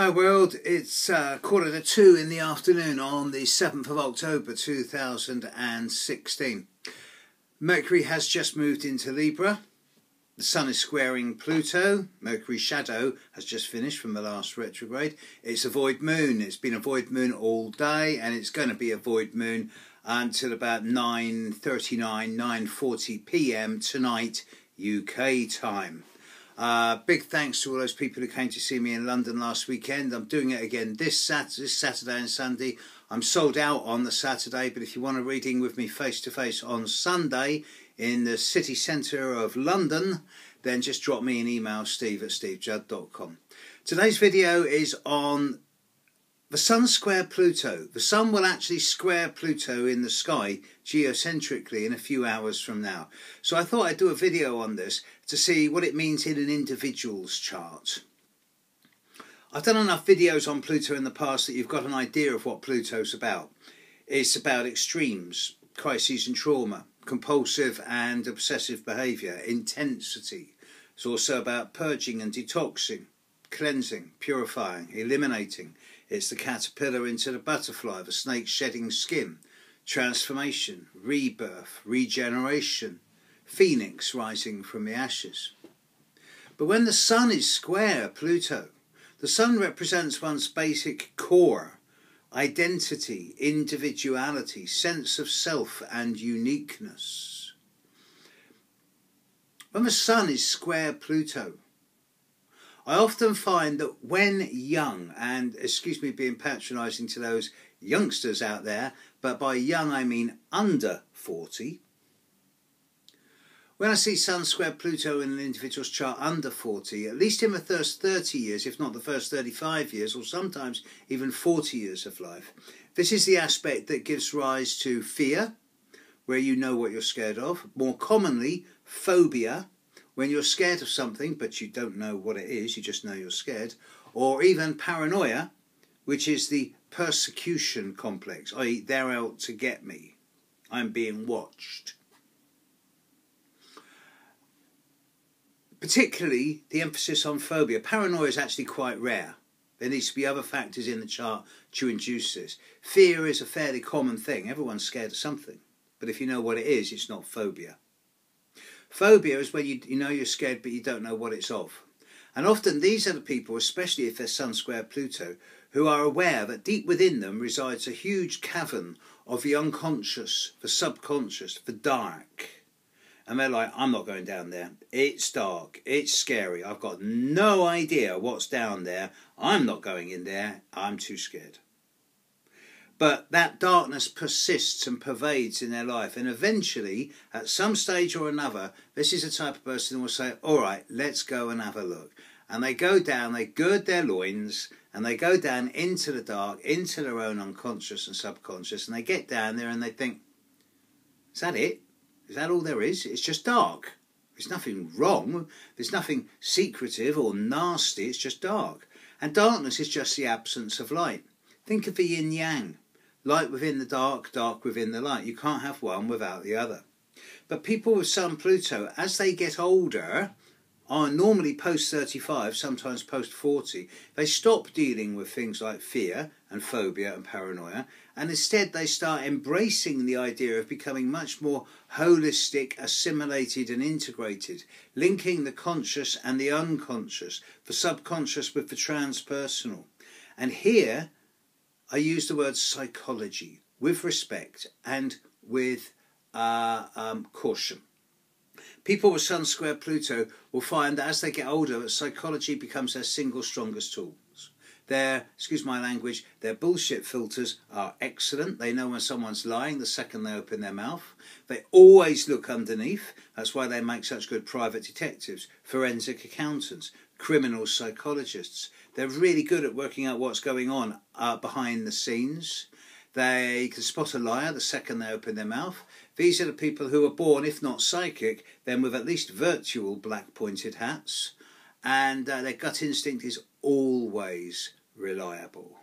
Hi world, it's 1:45 in the afternoon on the 7th of October 2016. Mercury has just moved into Libra. The Sun is squaring Pluto. Mercury's shadow has just finished from the last retrograde. It's a void moon. It's been a void moon all day, and it's going to be a void moon until about 9:39, 9:40 p.m. tonight UK time. Big thanks to all those people who came to see me in London last weekend. I'm doing it again this Saturday and Sunday. I'm sold out on the Saturday, but if you want a reading with me face to face on Sunday in the city centre of London, then just drop me an email, steve@stevejudd.com. Today's video is on the Sun square Pluto. The Sun will actually square Pluto in the sky geocentrically in a few hours from now. So I thought I'd do a video on this to see what it means in an individual's chart. I've done enough videos on Pluto in the past that you've got an idea of what Pluto's about. It's about extremes, crises and trauma, compulsive and obsessive behaviour, intensity. It's also about purging and detoxing, cleansing, purifying, eliminating. It's the caterpillar into the butterfly, the snake shedding skin, transformation, rebirth, regeneration, phoenix rising from the ashes. But when the Sun is square Pluto, the Sun represents one's basic core, identity, individuality, sense of self and uniqueness. When the Sun is square Pluto, I often find that when young, and excuse me being patronising to those youngsters out there, but by young I mean under 40, when I see Sun square Pluto in an individual's chart under 40, at least in the first 30 years, if not the first 35 years, or sometimes even 40 years of life, this is the aspect that gives rise to fear, where you know what you're scared of, more commonly phobia, when you're scared of something but you don't know what it is, you just know you're scared, or even paranoia, which is the persecution complex, i.e. they're out to get me, I'm being watched. Particularly the emphasis on phobia. Paranoia is actually quite rare. There needs to be other factors in the chart to induce this. Fear is a fairly common thing. Everyone's scared of something. But if you know what it is, it's not phobia. Phobia is when you know you're scared but you don't know what it's of. And often these are the people, especially if they're Sun square Pluto, who are aware that deep within them resides a huge cavern of the unconscious, the subconscious, the dark. And they're like, I'm not going down there. It's dark. It's scary. I've got no idea what's down there. I'm not going in there. I'm too scared. But that darkness persists and pervades in their life. And eventually, at some stage or another, this is the type of person who will say, all right, let's go and have a look. And they go down, they gird their loins, and they go down into the dark, into their own unconscious and subconscious. And they get down there and they think, is that it? Is that all there is? It's just dark. There's nothing wrong. There's nothing secretive or nasty. It's just dark. And darkness is just the absence of light. Think of the yin-yang. Light within the dark, dark within the light. You can't have one without the other. But people with Sun Pluto, as they get older, are normally post-35, sometimes post-40, they stop dealing with things like fear and phobia and paranoia, and instead they start embracing the idea of becoming much more holistic, assimilated and integrated, linking the conscious and the unconscious, the subconscious with the transpersonal. And here I use the word psychology with respect and with caution. People with Sun square Pluto will find that as they get older, that psychology becomes their single strongest tools. Their, excuse my language, their bullshit filters are excellent. They know when someone's lying the second they open their mouth. They always look underneath. That's why they make such good private detectives, forensic accountants, criminal psychologists. They're really good at working out what's going on behind the scenes. They can spot a liar the second they open their mouth. These are the people who are born, if not psychic, then with at least virtual black pointed hats. And their gut instinct is always reliable.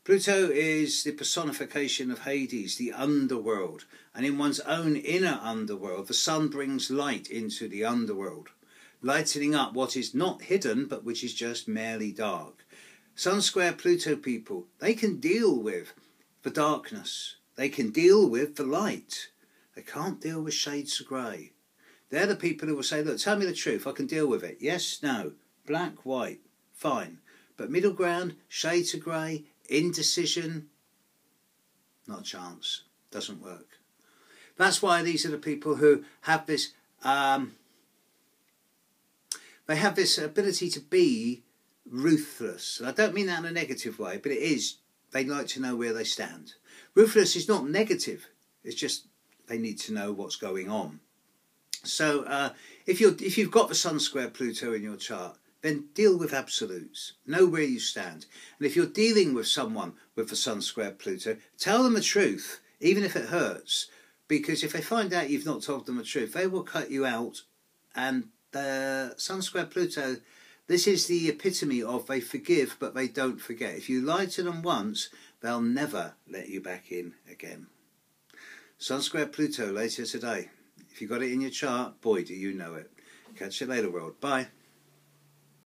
Pluto is the personification of Hades, the underworld. And in one's own inner underworld, the Sun brings light into the underworld, lightening up what is not hidden, but which is just merely dark. Sun square Pluto people, they can deal with the darkness. They can deal with the light. They can't deal with shades of grey. They're the people who will say, look, tell me the truth, I can deal with it. Yes, no, black, white, fine. But middle ground, shades of grey, indecision, not a chance. Doesn't work. That's why these are the people who have this, they have this ability to be ruthless. And I don't mean that in a negative way, but it is, they like to know where they stand. Ruthless is not negative, it's just they need to know what's going on. So if you've got the Sun square Pluto in your chart, then deal with absolutes. Know where you stand. And if you're dealing with someone with the Sun square Pluto, tell them the truth, even if it hurts. Because if they find out you've not told them the truth, they will cut you out. And the Sun square Pluto, this is the epitome of they forgive but they don't forget. If you lie to them once, they'll never let you back in again. Sun square Pluto later today. If you got it in your chart, boy, do you know it. Catch you later, world. Bye.